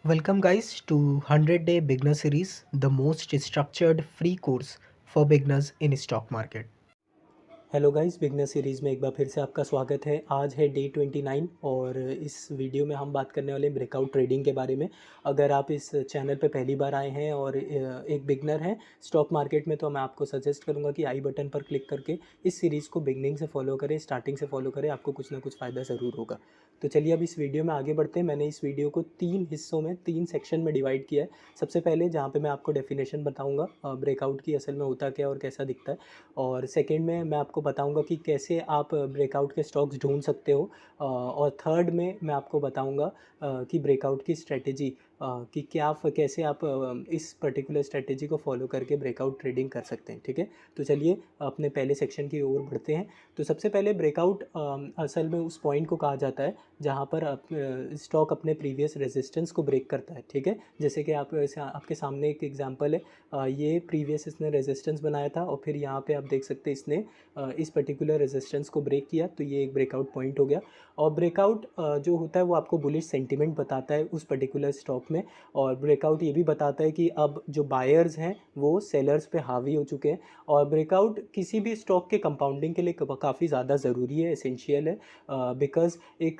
Welcome guys to 100 Day Beginner Series, the most structured free course for beginners in stock market. Hello guys, beginner series में एक बार फिर से आपका स्वागत है। आज है डे 29 और इस वीडियो में हम बात करने वाले हैं ब्रेकआउट ट्रेडिंग के बारे में। अगर आप इस चैनल पे पहली बार आए हैं और एक बिगनर हैं स्टॉक मार्केट में, तो मैं आपको सजेस्ट करूंगा कि आई बटन पर क्लिक करके इस सीरीज़ को बिगनिंग से फॉलो करें, स्टार्टिंग से फॉलो करें, आपको कुछ ना कुछ फ़ायदा ज़रूर होगा। तो चलिए अब इस वीडियो में आगे बढ़ते हैं। मैंने इस वीडियो को 3 हिस्सों में, 3 सेक्शन में डिवाइड किया है। सबसे पहले जहाँ पे मैं आपको डेफिनेशन बताऊँगा ब्रेकआउट की असल में होता क्या और कैसा दिखता है, और सेकंड में मैं आपको बताऊंगा कि कैसे आप ब्रेकआउट के स्टॉक्स ढूंढ सकते हो, और थर्ड में मैं आपको बताऊंगा कि ब्रेकआउट की स्ट्रेटेजी कि कैसे आप इस पर्टिकुलर स्ट्रेटेजी को फॉलो करके ब्रेकआउट ट्रेडिंग कर सकते हैं। ठीक है, तो चलिए अपने पहले सेक्शन की ओर बढ़ते हैं। तो सबसे पहले ब्रेकआउट असल में उस पॉइंट को कहा जाता है जहाँ पर स्टॉक अपने प्रीवियस रेजिस्टेंस को ब्रेक करता है। ठीक है, जैसे कि आपके सामने एक एग्जांपल है। ये प्रीवियस इसने रेजिस्टेंस बनाया था और फिर यहाँ पे आप देख सकते हैं इसने इस पर्टिकुलर रेजिस्टेंस को ब्रेक किया, तो ये एक ब्रेकआउट पॉइंट हो गया। और ब्रेकआउट जो होता है वो आपको बुलिश सेंटिमेंट बताता है उस पर्टिकुलर स्टॉक में, और ब्रेकआउट ये भी बताता है कि अब जो बायर्स हैं वो सेलर्स पे हावी हो चुके हैं। और ब्रेकआउट किसी भी स्टॉक के कंपाउंडिंग के लिए काफ़ी ज़्यादा ज़रूरी है, एसेंशियल है, बिकॉज एक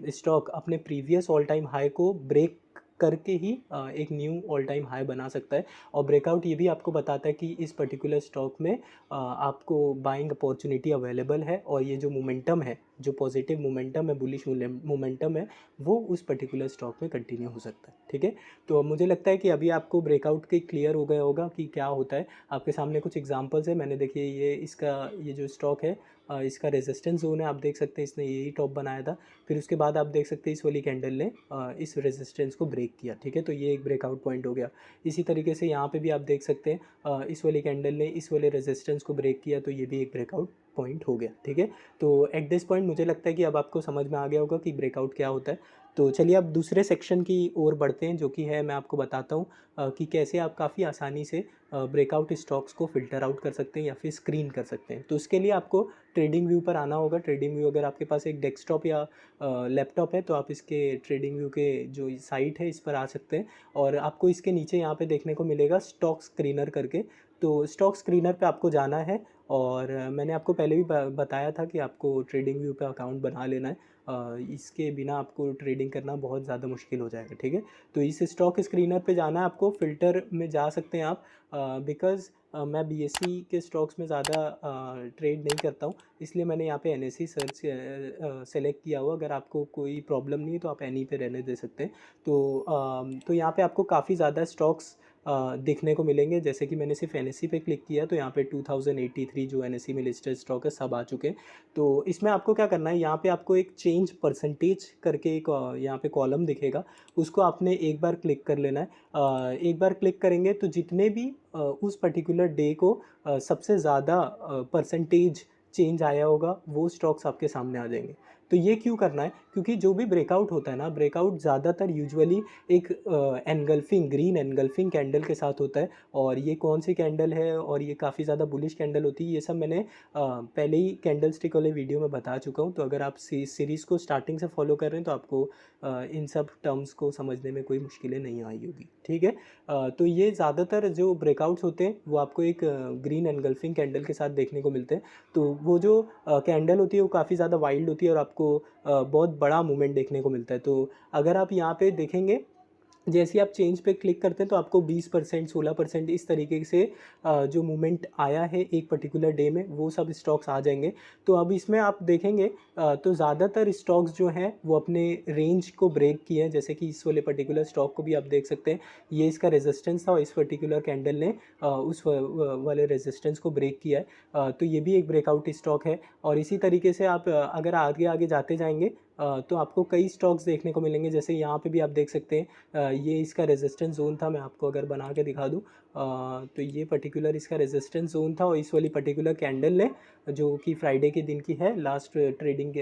स्टॉक अपने प्रीवियस ऑल टाइम हाई को ब्रेक करके ही एक न्यू ऑल टाइम हाई बना सकता है। और ब्रेकआउट ये भी आपको बताता है कि इस पर्टिकुलर स्टॉक में आपको बाइंग अपॉर्चुनिटी अवेलेबल है, और ये जो मोमेंटम है, जो पॉजिटिव मोमेंटम है, बुलिश मोमेंटम है, वो उस पर्टिकुलर स्टॉक में कंटिन्यू हो सकता है। ठीक है, तो मुझे लगता है कि अभी आपको ब्रेकआउट के क्लियर हो गया होगा कि क्या होता है। आपके सामने कुछ एग्जांपल्स है। मैंने देखिए ये जो स्टॉक है, इसका रेजिस्टेंस जोन है, आप देख सकते हैं इसने यही टॉप बनाया था। फिर उसके बाद आप देख सकते हैं इस वाली कैंडल ने इस रेजिस्टेंस को ब्रेक किया। ठीक है, तो ये एक ब्रेकआउट पॉइंट हो गया। इसी तरीके से यहाँ पे भी आप देख सकते हैं इस वाली कैंडल ने इस वाले रेजिस्टेंस को ब्रेक किया, तो ये भी एक ब्रेकआउट पॉइंट हो गया। ठीक है, तो एट दिस पॉइंट मुझे लगता है कि अब आपको समझ में आ गया होगा कि ब्रेकआउट क्या होता है। तो चलिए अब दूसरे सेक्शन की ओर बढ़ते हैं, जो कि है मैं आपको बताता हूँ कि कैसे आप काफ़ी आसानी से ब्रेकआउट स्टॉक्स को फ़िल्टर आउट कर सकते हैं या फिर स्क्रीन कर सकते हैं। तो उसके लिए आपको ट्रेडिंग व्यू पर आना होगा। ट्रेडिंग व्यू, अगर आपके पास एक डेस्कटॉप या लैपटॉप है तो आप इसके ट्रेडिंग व्यू के जो साइट है इस पर आ सकते हैं, और आपको इसके नीचे यहाँ पे देखने को मिलेगा स्टॉक स्क्रीनर करके। तो स्टॉक स्क्रीनर पे आपको जाना है, और मैंने आपको पहले भी बताया था कि आपको ट्रेडिंग व्यू पे अकाउंट बना लेना है। इसके बिना आपको ट्रेडिंग करना बहुत ज़्यादा मुश्किल हो जाएगा। ठीक है, तो इस स्टॉक स्क्रीनर पे जाना है आपको। फ़िल्टर में जा सकते हैं आप, बिकॉज़ मैं बीएसई के स्टॉक्स में ज़्यादा ट्रेड नहीं करता हूँ, इसलिए मैंने यहाँ पे एनएसई सर्च सेलेक्ट किया हुआ। अगर आपको कोई प्रॉब्लम नहीं है तो आप एनी पे रहने दे सकते हैं। तो यहाँ पे आपको काफ़ी ज़्यादा स्टॉक्स देखने को मिलेंगे। जैसे कि मैंने सिर्फ एनएसई पे क्लिक किया तो यहाँ पे 2083 जो एनएसई में लिस्टेड स्टॉक है सब आ चुके हैं। तो इसमें आपको क्या करना है, यहाँ पे आपको एक चेंज परसेंटेज करके एक यहाँ पे कॉलम दिखेगा, उसको आपने एक बार क्लिक कर लेना है। एक बार क्लिक करेंगे तो जितने भी उस पर्टिकुलर डे को सबसे ज़्यादा परसेंटेज चेंज आया होगा वो स्टॉक्स आपके सामने आ जाएंगे। तो ये क्यों करना है, क्योंकि जो भी ब्रेकआउट होता है ना, ब्रेकआउट ज़्यादातर यूजुअली एक एनगल्फिंग, ग्रीन एनगल्फिंग कैंडल के साथ होता है। और ये कौन सी कैंडल है और ये काफ़ी ज़्यादा बुलिश कैंडल होती है, ये सब मैंने पहले ही कैंडल स्टिक वाले वीडियो में बता चुका हूँ। तो अगर आप सीरीज़ को स्टार्टिंग से फॉलो कर रहे हैं तो आपको इन सब टर्म्स को समझने में कोई मुश्किलें नहीं आई होगी। ठीक है, तो ये ज़्यादातर जो ब्रेकआउट्स होते हैं वो आपको एक ग्रीन एनगल्फिंग कैंडल के साथ देखने को मिलते हैं। तो वो जो कैंडल होती है वो काफ़ी ज़्यादा वाइल्ड होती है और आपको बहुत बड़ा मूवमेंट देखने को मिलता है। तो अगर आप यहाँ पे देखेंगे, जैसे ही आप चेंज पे क्लिक करते हैं तो आपको 20%, 16% इस तरीके से जो मूवमेंट आया है एक पर्टिकुलर डे में वो सब स्टॉक्स आ जाएंगे। तो अब इसमें आप देखेंगे तो ज़्यादातर स्टॉक्स जो हैं वो अपने रेंज को ब्रेक किए हैं। जैसे कि इस वाले पर्टिकुलर स्टॉक को भी आप देख सकते हैं, ये इसका रेजिस्टेंस था और इस पर्टिकुलर कैंडल ने उस वाले रेजिस्टेंस को ब्रेक किया है। तो ये भी एक ब्रेकआउट स्टॉक है। और इसी तरीके से आप अगर आगे आगे जाते जाएंगे तो आपको कई स्टॉक्स देखने को मिलेंगे। जैसे यहाँ पे भी आप देख सकते हैं ये इसका रेजिस्टेंस जोन था। मैं आपको अगर बना के दिखा दूँ तो ये पर्टिकुलर इसका रेजिस्टेंस जोन था, और इस वाली पर्टिकुलर कैंडल ने, जो कि फ्राइडे के दिन की है, लास्ट ट्रेडिंग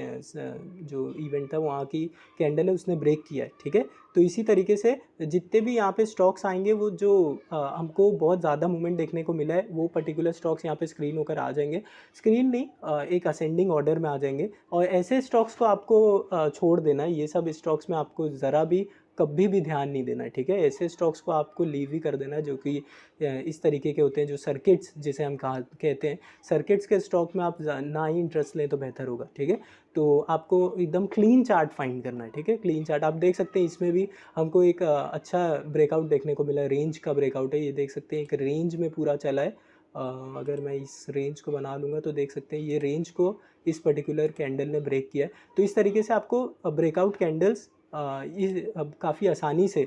जो इवेंट था वहाँ की कैंडल है, उसने ब्रेक किया है। ठीक है, तो इसी तरीके से जितने भी यहाँ पे स्टॉक्स आएंगे वो जो हमको बहुत ज़्यादा मूवमेंट देखने को मिला है वो पर्टिकुलर स्टॉक्स यहाँ पे स्क्रीन होकर आ जाएंगे। स्क्रीन नहीं, एक असेंडिंग ऑर्डर में आ जाएंगे। और ऐसे स्टॉक्स को आपको छोड़ देना है। ये सब स्टॉक्स में आपको ज़रा भी कभी भी ध्यान नहीं देना है, ठीक है। ऐसे स्टॉक्स को आपको लीव ही कर देना है जो कि इस तरीके के होते हैं, जो सर्किट्स जिसे हम कहते हैं, सर्किट्स के स्टॉक में आप ना ही इंटरेस्ट लें तो बेहतर होगा, ठीक है। तो आपको एकदम क्लीन चार्ट फाइंड करना है, ठीक है। क्लीन चार्ट आप देख सकते हैं, इसमें भी हमको एक अच्छा ब्रेकआउट देखने को मिला है, रेंज का ब्रेकआउट है, ये देख सकते हैं एक रेंज में पूरा चला है। अगर मैं इस रेंज को बना लूँगा तो देख सकते हैं ये रेंज को इस पर्टिकुलर कैंडल ने ब्रेक किया है। तो इस तरीके से आपको ब्रेकआउट कैंडल्स अब काफ़ी आसानी से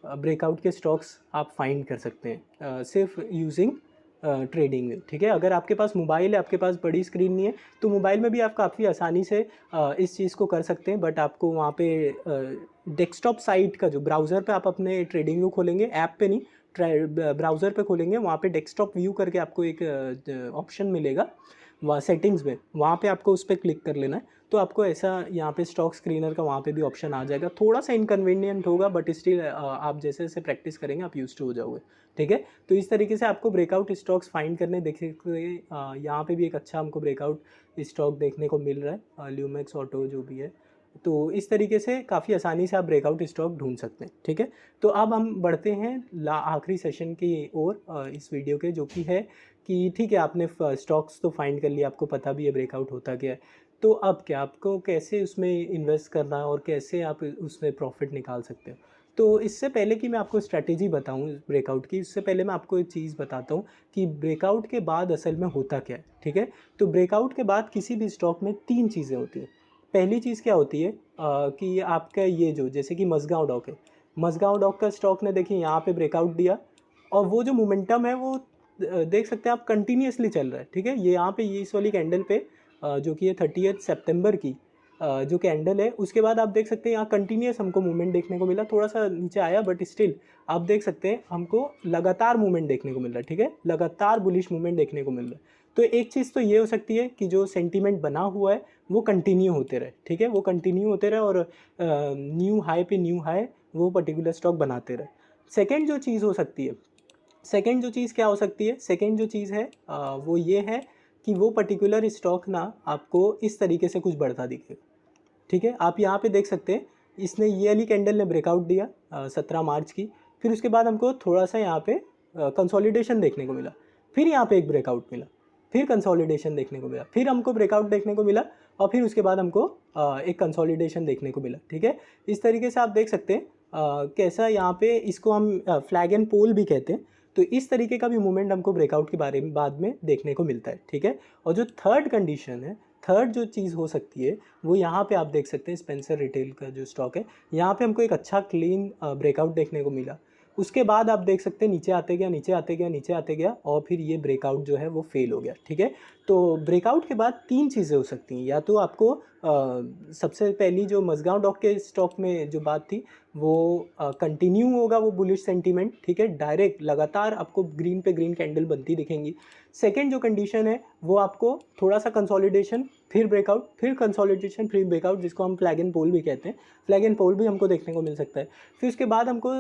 ब्रेकआउट के स्टॉक्स आप फाइंड कर सकते हैं सिर्फ यूजिंग ट्रेडिंग में, ठीक है। अगर आपके पास मोबाइल है, आपके पास बड़ी स्क्रीन नहीं है, तो मोबाइल में भी आप काफ़ी आसानी से इस चीज़ को कर सकते हैं। बट आपको वहाँ पे डेस्कटॉप साइट का जो ब्राउज़र पे आप अपने ट्रेडिंग को खोलेंगे, ऐप पे नहीं, ब्राउज़र पे खोलेंगे, वहाँ पे डेस्कटॉप व्यू करके आपको एक ऑप्शन मिलेगा वहाँ सेटिंग्स में, वहाँ पे आपको उस पर क्लिक कर लेना है। तो आपको ऐसा यहाँ पे स्टॉक स्क्रीनर का वहाँ पे भी ऑप्शन आ जाएगा। थोड़ा सा इनकन्वीनियंट होगा बट स्टिल आप जैसे जैसे प्रैक्टिस करेंगे आप यूज्ड टू हो जाओगे, ठीक है। तो इस तरीके से आपको ब्रेकआउट स्टॉक्स फाइंड करने देख सकते हैं। यहाँ पे भी एक अच्छा हमको ब्रेकआउट स्टॉक देखने को मिल रहा है, ल्यूमेक्स ऑटो जो भी है। तो इस तरीके से काफ़ी आसानी से आप ब्रेकआउट स्टॉक ढूंढ सकते हैं, ठीक है। तो अब हम बढ़ते हैं आखिरी सेशन की ओर इस वीडियो के, जो कि है कि ठीक है आपने स्टॉक्स तो फाइंड कर लिया, आपको पता भी है ब्रेकआउट होता क्या है। तो अब क्या आपको कैसे उसमें इन्वेस्ट करना है और कैसे आप उसमें प्रॉफिट निकाल सकते हो। तो इससे पहले कि मैं आपको स्ट्रैटेजी बताऊं ब्रेकआउट की, इससे पहले मैं आपको एक चीज़ बताता हूं कि ब्रेकआउट के बाद असल में होता क्या है, ठीक है। तो ब्रेकआउट के बाद किसी भी स्टॉक में 3 चीज़ें होती हैं। पहली चीज़ क्या होती है कि आपका ये जो जैसे कि मज़गांव डॉक है, मज़गांव डॉक का स्टॉक ने देखिए यहाँ पे ब्रेकआउट दिया और वो जो मोमेंटम है वो देख सकते हैं आप कंटिन्यूसली चल रहा है, ठीक है। ये यहाँ पे ये इस वाली कैंडल पे जो कि ये 30 सितंबर की जो कैंडल है, उसके बाद आप देख सकते हैं यहाँ कंटिन्यूस हमको मूवमेंट देखने को मिला, थोड़ा सा नीचे आया बट स्टिल आप देख सकते हैं हमको लगातार मूवमेंट देखने को मिल रहा है, ठीक है। लगातार बुलिश मूवमेंट देखने को मिल रहा है। तो एक चीज़ तो ये हो सकती है कि जो सेंटीमेंट बना हुआ है वो कंटिन्यू होते रहे, ठीक है, वो कंटिन्यू होते रहे और न्यू हाई पे न्यू हाई वो पर्टिकुलर स्टॉक बनाते रहे। सेकेंड जो चीज़ हो सकती है, सेकेंड जो चीज़ क्या हो सकती है, सेकेंड जो चीज़ है वो ये है कि वो पर्टिकुलर स्टॉक ना आपको इस तरीके से कुछ बढ़ता दिखेगा, ठीक है। आप यहाँ पे देख सकते हैं इसने ये वाली कैंडल ने ब्रेकआउट दिया 17 मार्च की, फिर उसके बाद हमको थोड़ा सा यहाँ पे कंसोलिडेशन देखने को मिला, फिर यहाँ पे एक ब्रेकआउट मिला, फिर कंसोलिडेशन देखने को मिला, फिर हमको ब्रेकआउट देखने को मिला और फिर उसके बाद हमको एक कंसोलिडेशन देखने को मिला, ठीक है। इस तरीके से आप देख सकते हैं कैसा यहाँ पे इसको हम फ्लैग एंड पोल भी कहते हैं। तो इस तरीके का भी मूवमेंट हमको ब्रेकआउट के बारे में बाद में देखने को मिलता है, ठीक है। और जो थर्ड कंडीशन है, थर्ड जो चीज़ हो सकती है वो यहाँ पे आप देख सकते हैं स्पेंसर रिटेल का जो स्टॉक है, यहाँ पे हमको एक अच्छा क्लीन ब्रेकआउट देखने को मिला। उसके बाद आप देख सकते हैं नीचे आते गया, नीचे आते गया, नीचे आते गया और फिर ये ब्रेकआउट जो है वो फेल हो गया, ठीक है। तो ब्रेकआउट के बाद 3 चीज़ें हो सकती हैं, या तो आपको सबसे पहली जो मज़गांव डॉक के स्टॉक में जो बात थी वो कंटिन्यू होगा वो बुलिश सेंटीमेंट, ठीक है, डायरेक्ट लगातार आपको ग्रीन पे ग्रीन कैंडल बनती दिखेंगी। सेकेंड जो कंडीशन है वो आपको थोड़ा सा कंसोलिडेशन, फिर ब्रेकआउट, फिर कंसोलिडेशन, फिर ब्रेकआउट, जिसको हम फ्लैग एंड पोल भी कहते हैं, फ्लैग एंड पोल भी हमको देखने को मिल सकता है। फिर उसके बाद हमको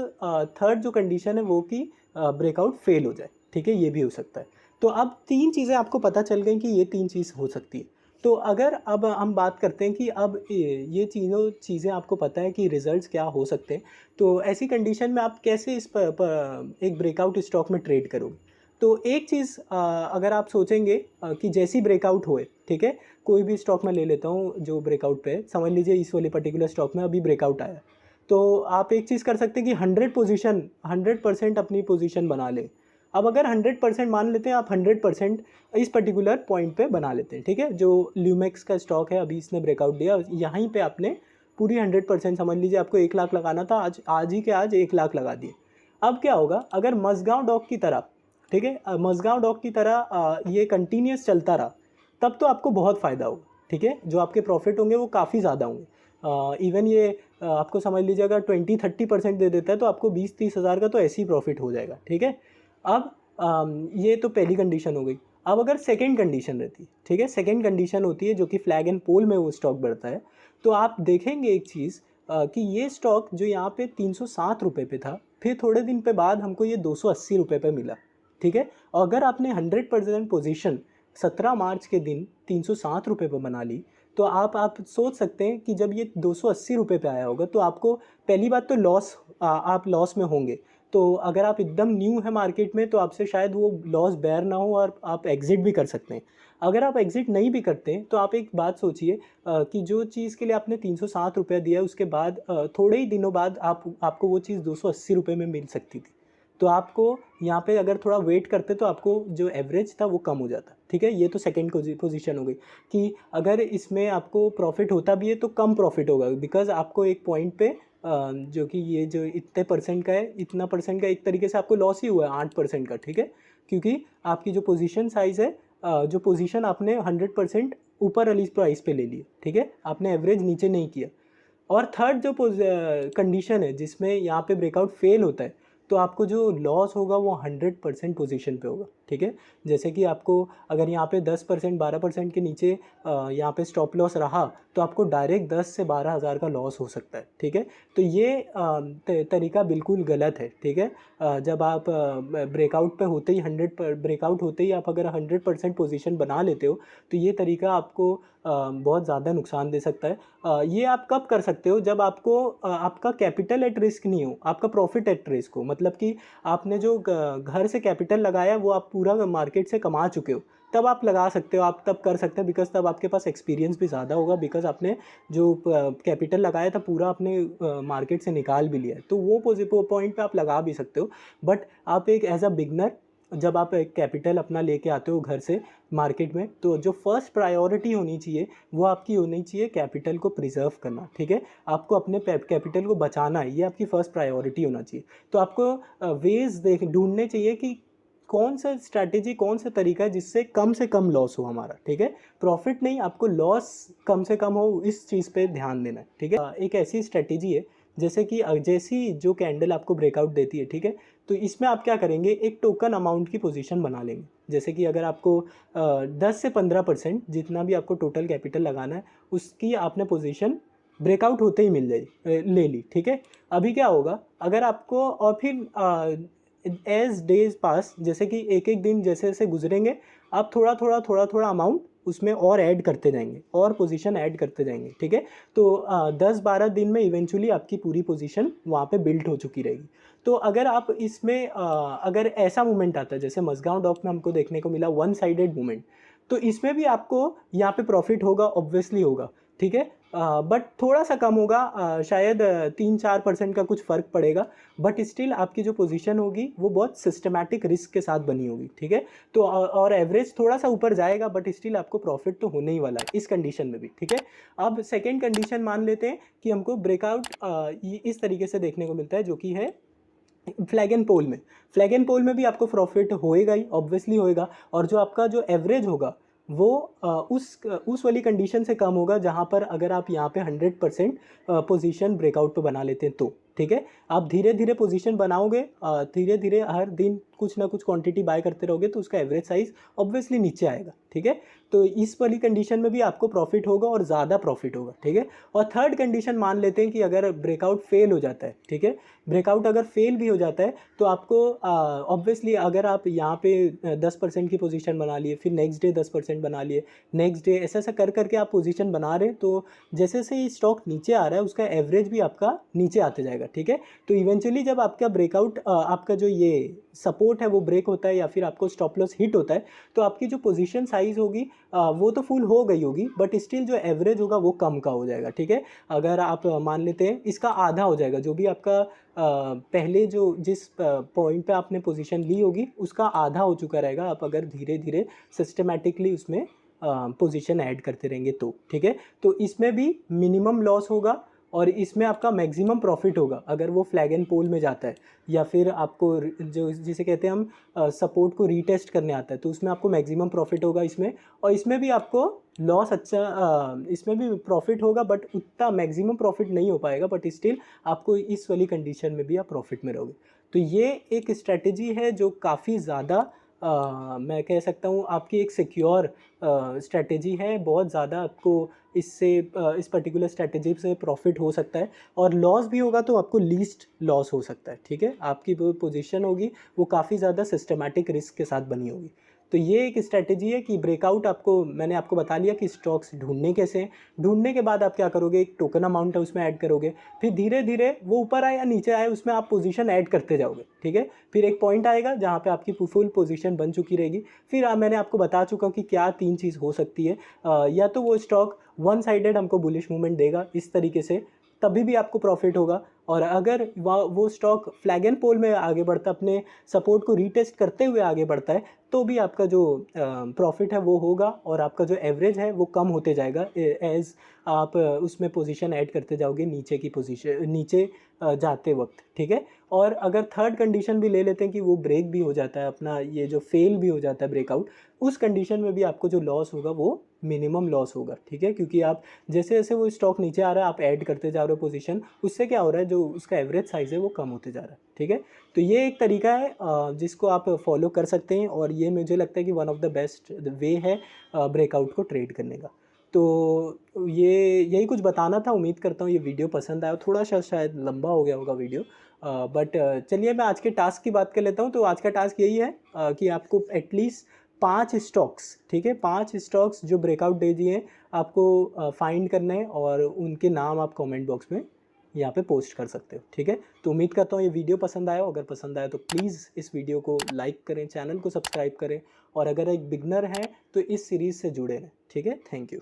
थर्ड जो कंडीशन है वो कि ब्रेकआउट फेल हो जाए, ठीक है, ये भी हो सकता है। तो अब 3 चीज़ें आपको पता चल गई कि ये 3 चीज़ हो सकती है। तो अगर अब हम बात करते हैं कि अब ये तीनों चीज़ें आपको पता है कि रिजल्ट्स क्या हो सकते हैं, तो ऐसी कंडीशन में आप कैसे इस एक ब्रेकआउट स्टॉक में ट्रेड करोगे। तो एक चीज़ अगर आप सोचेंगे कि जैसी ब्रेकआउट होए, ठीक है, कोई भी स्टॉक मैं ले लेता हूँ जो ब्रेकआउट पे है, समझ लीजिए इस वाले पर्टिकुलर स्टॉक में अभी ब्रेकआउट आया, तो आप एक चीज़ कर सकते हैं कि 100% अपनी पोजीशन बना लें। अब अगर 100% मान लेते हैं आप, 100% इस पर्टिकुलर पॉइंट पे बना लेते हैं, ठीक है। जो ल्यूमेक्स का स्टॉक है अभी इसने ब्रेकआउट दिया, यहीं पे आपने पूरी 100% समझ लीजिए, आपको 1 लाख लगाना था, आज ही के आज 1 लाख लगा दिए। अब क्या होगा अगर मज़गांव डॉक की तरह, ठीक है, मज़गांव डॉक की तरह ये कंटिन्यूस चलता रहा, तब तो आपको बहुत फ़ायदा होगा, ठीक है। जो आपके प्रॉफिट होंगे वो काफ़ी ज़्यादा होंगे। इवन ये आपको समझ लीजिए अगर 20-30% दे देता है तो आपको 20-30 हज़ार का तो ऐसे ही प्रॉफिट हो जाएगा, ठीक है। अब ये तो पहली कंडीशन हो गई। अब अगर सेकंड कंडीशन रहती है, ठीक है, सेकंड कंडीशन होती है जो कि फ्लैग एंड पोल में वो स्टॉक बढ़ता है, तो आप देखेंगे एक चीज़ कि ये स्टॉक जो यहाँ पे 307 रुपये पे था, फिर थोड़े दिन पे बाद हमको ये 280 रुपये पे मिला, ठीक है। और अगर आपने 100% पोजीशन 17 मार्च के दिन 307 रुपये पर बना ली, तो आप सोच सकते हैं कि जब ये 280 रुपये पे आया होगा तो आपको पहली बात तो आप लॉस में होंगे। तो अगर आप एकदम न्यू है मार्केट में तो आपसे शायद वो लॉस बेयर ना हो और आप एग्ज़िट भी कर सकते हैं। अगर आप एग्ज़िट नहीं भी करते हैं तो आप एक बात सोचिए कि जो चीज़ के लिए आपने 360 रुपया दिया उसके बाद थोड़े ही दिनों बाद आपको वो चीज़ 280 रुपये में मिल सकती थी। तो आपको यहाँ पे अगर थोड़ा वेट करते तो आपको जो एवरेज था वो कम हो जाता। ठीक है, ये तो सेकंड पोजीशन हो गई कि अगर इसमें आपको प्रॉफिट होता भी है तो कम प्रॉफिट होगा, बिकॉज आपको एक पॉइंट पे जो कि ये जो इतने परसेंट का है, इतना परसेंट का एक तरीके से आपको लॉस ही हुआ है 8% का। ठीक है, क्योंकि आपकी जो पोजीशन साइज़ है, जो पोजीशन आपने 100% ऊपर वाली प्राइस पे ले ली। ठीक है, आपने एवरेज नीचे नहीं किया। और थर्ड जो कंडीशन है जिसमें यहाँ पे ब्रेकआउट फेल होता है तो आपको जो लॉस होगा वो 100% पोजीशन पे होगा। ठीक है, जैसे कि आपको अगर यहाँ पे 10% 12% के नीचे यहाँ पे स्टॉप लॉस रहा तो आपको डायरेक्ट 10 से 12 हज़ार का लॉस हो सकता है। ठीक है, तो ये तरीका बिल्कुल गलत है। ठीक है, जब आप ब्रेकआउट पे होते ही 100 ब्रेकआउट होते ही आप अगर 100% पोजीशन बना लेते हो तो ये तरीका आपको बहुत ज़्यादा नुकसान दे सकता है। ये आप कब कर सकते हो, जब आपका कैपिटल एट रिस्क नहीं हो, आपका प्रॉफिट एट रिस्क हो। मतलब कि आपने जो घर से कैपिटल लगाया वो आप पूरा मार्केट से कमा चुके हो, तब आप लगा सकते हो, आप तब कर सकते हो, बिकॉज तब आपके पास एक्सपीरियंस भी ज़्यादा होगा, बिकॉज आपने जो कैपिटल लगाया था पूरा आपने मार्केट से निकाल भी लिया है, तो वो पॉइंट पे आप लगा भी सकते हो। बट आप एक एज अ बिगनर जब आप एक कैपिटल अपना लेके आते हो घर से मार्केट में, तो जो फर्स्ट प्रायोरिटी होनी चाहिए वो आपकी होनी चाहिए कैपिटल को प्रिजर्व करना। ठीक है, आपको अपने कैपिटल को बचाना है, ये आपकी फर्स्ट प्रायोरिटी होना चाहिए। तो आपको वेज ढूंढने चाहिए कि कौन सा स्ट्रैटेजी, कौन सा तरीका है जिससे कम से कम लॉस हो हमारा। ठीक है, प्रॉफिट नहीं, आपको लॉस कम से कम हो, इस चीज़ पे ध्यान देना है। ठीक है, एक ऐसी स्ट्रैटेजी है जैसे कि जैसी जो कैंडल आपको ब्रेकआउट देती है, ठीक है, तो इसमें आप क्या करेंगे, एक टोकन अमाउंट की पोजीशन बना लेंगे। जैसे कि अगर आपको 10 से 15% जितना भी आपको टोटल कैपिटल लगाना है उसकी आपने पोजीशन ब्रेकआउट होते ही ले ली। ठीक है, अभी क्या होगा अगर आपको, और फिर एज डेज पास, जैसे कि एक एक दिन जैसे जैसे गुजरेंगे आप थोड़ा थोड़ा अमाउंट उसमें और ऐड करते जाएंगे और पोजीशन ऐड करते जाएंगे। ठीक है, तो 10-12 दिन में इवेंचुअली आपकी पूरी पोजीशन वहाँ पे बिल्ट हो चुकी रहेगी। तो अगर आप इसमें अगर ऐसा मूवमेंट आता है जैसे मझगांव डॉक में हमको देखने को मिला, वन साइडेड मूवमेंट, तो इसमें भी आपको यहाँ पे प्रॉफिट होगा, ऑब्वियसली होगा। ठीक है, बट थोड़ा सा कम होगा, शायद 3-4% का कुछ फ़र्क पड़ेगा, बट स्टिल आपकी जो पोजीशन होगी वो बहुत सिस्टमैटिक रिस्क के साथ बनी होगी। ठीक है, तो और एवरेज थोड़ा सा ऊपर जाएगा बट स्टिल आपको प्रॉफिट तो होने ही वाला है इस कंडीशन में भी। ठीक है, अब सेकेंड कंडीशन मान लेते हैं कि हमको ब्रेकआउट इस तरीके से देखने को मिलता है जो कि है फ्लैग एंड पोल में। फ्लैग एंड पोल में भी आपको प्रॉफिट होएगा ही, ऑब्वियसली होएगा, और जो आपका जो एवरेज होगा वो उस वाली कंडीशन से कम होगा जहाँ पर अगर आप यहाँ पे 100% पोजीशन ब्रेकआउट पे बना लेते हैं तो। ठीक है, आप धीरे धीरे पोजीशन बनाओगे, धीरे धीरे हर दिन कुछ ना कुछ क्वांटिटी बाय करते रहोगे तो उसका एवरेज साइज ऑब्वियसली नीचे आएगा। ठीक है, तो इस वाली कंडीशन में भी आपको प्रॉफिट होगा और ज़्यादा प्रॉफिट होगा। ठीक है, और थर्ड कंडीशन मान लेते हैं कि अगर ब्रेकआउट फेल हो जाता है, ठीक है, ब्रेकआउट अगर फेल भी हो जाता है तो आपको ऑब्वियसली अगर आप यहाँ पे 10% की पोजीशन बना लिए, फिर नेक्स्ट डे 10% बना लिए, नेक्स्ट डे ऐसा ऐसा कर करके आप पोजीशन बना रहे हैं, तो जैसे जैसे ये स्टॉक नीचे आ रहा है उसका एवरेज भी आपका नीचे आते जाएगा। ठीक है, तो इवेंचुअली जब आपका ब्रेकआउट, आपका जो ये सपोर्ट है वो ब्रेक होता है या फिर आपको स्टॉप लॉस हिट होता है तो आपकी जो पोजीशन साइज होगी वो तो फुल हो गई होगी, बट स्टिल जो एवरेज होगा वो कम का हो जाएगा। ठीक है, अगर आप मान लेते हैं इसका आधा हो जाएगा, जो भी आपका पहले जो जिस पॉइंट पे आपने पोजीशन ली होगी उसका आधा हो चुका रहेगा, आप अगर धीरे धीरे सिस्टमैटिकली उसमें पोजीशन ऐड करते रहेंगे तो। ठीक है, तो इसमें भी मिनिमम लॉस होगा और इसमें आपका मैक्सिमम प्रॉफिट होगा अगर वो फ्लैग एंड पोल में जाता है, या फिर आपको जो जिसे कहते हैं हम सपोर्ट को रीटेस्ट करने आता है तो उसमें आपको मैक्सिमम प्रॉफिट होगा इसमें, और इसमें भी आपको लॉस इसमें भी प्रॉफिट होगा बट उतना मैक्सिमम प्रॉफिट नहीं हो पाएगा, बट स्टिल आपको इस वाली कंडीशन में भी आप प्रॉफिट में रहोगे। तो ये एक स्ट्रैटेजी है जो काफ़ी ज़्यादा मैं कह सकता हूँ आपकी एक सिक्योर स्ट्रैटेजी है, बहुत ज़्यादा आपको इससे इस पर्टिकुलर स्ट्रैटेजी से प्रॉफिट हो सकता है, और लॉस भी होगा तो आपको लीस्ट लॉस हो सकता है। ठीक है, आपकी जो पोजीशन होगी वो काफ़ी ज़्यादा सिस्टमैटिक रिस्क के साथ बनी होगी। तो ये एक स्ट्रैटेजी है कि ब्रेकआउट आपको, मैंने आपको बता लिया कि स्टॉक्स ढूंढने कैसे हैं। ढूंढने के बाद आप क्या करोगे, एक टोकन अमाउंट है उसमें ऐड करोगे, फिर धीरे धीरे वो ऊपर आए या नीचे आए उसमें आप पोजीशन ऐड करते जाओगे, ठीक है। फिर एक पॉइंट आएगा जहाँ पे आपकी फुल पोजीशन बन चुकी रहेगी। फिर मैंने आपको बता चुका हूँ कि क्या 3 चीज़ हो सकती है। या तो वो स्टॉक वन साइडेड हमको बुलिश मूवमेंट देगा इस तरीके से, तभी भी आपको प्रॉफिट होगा। और अगर वो स्टॉक फ्लैग एंड पोल में आगे बढ़ता, अपने सपोर्ट को रीटेस्ट करते हुए आगे बढ़ता है, तो भी आपका जो प्रॉफिट है वो होगा और आपका जो एवरेज है वो कम होते जाएगा एज आप उसमें पोजीशन ऐड करते जाओगे नीचे की पोजीशन, नीचे जाते वक्त, ठीक है। और अगर थर्ड कंडीशन भी ले लेते हैं कि वो ब्रेक भी हो जाता है, अपना ये जो फेल भी हो जाता है ब्रेकआउट, उस कंडीशन में भी आपको जो लॉस होगा वो मिनिमम लॉस होगा, ठीक है। क्योंकि आप जैसे जैसे वो स्टॉक नीचे आ रहा है आप ऐड करते जा रहे हो पोजीशन, उससे क्या हो रहा है, जो उसका एवरेज साइज़ है वो कम होते जा रहा है, ठीक है। तो ये एक तरीका है जिसको आप फॉलो कर सकते हैं और ये मुझे लगता है कि one of the best way है ब्रेकआउट को ट्रेड करने का। तो ये यही कुछ बताना था। उम्मीद करता हूँ ये वीडियो पसंद आया। थोड़ा सा शायद लंबा हो गया होगा वीडियो, बट चलिए मैं आज के टास्क की बात कर लेता हूँ। तो आज का टास्क यही है कि आपको एटलीस्ट 5 स्टॉक्स, ठीक है, 5 स्टॉक्स जो ब्रेकआउट दे दिए हैं आपको फाइंड करना है और उनके नाम आप कमेंट बॉक्स में यहाँ पे पोस्ट कर सकते हो, ठीक है। तो उम्मीद करता हूँ ये वीडियो पसंद आया। अगर पसंद आया तो प्लीज़ इस वीडियो को लाइक करें, चैनल को सब्सक्राइब करें और अगर एक बिगनर हैं तो इस सीरीज़ से जुड़े रहें, ठीक है। Thank you.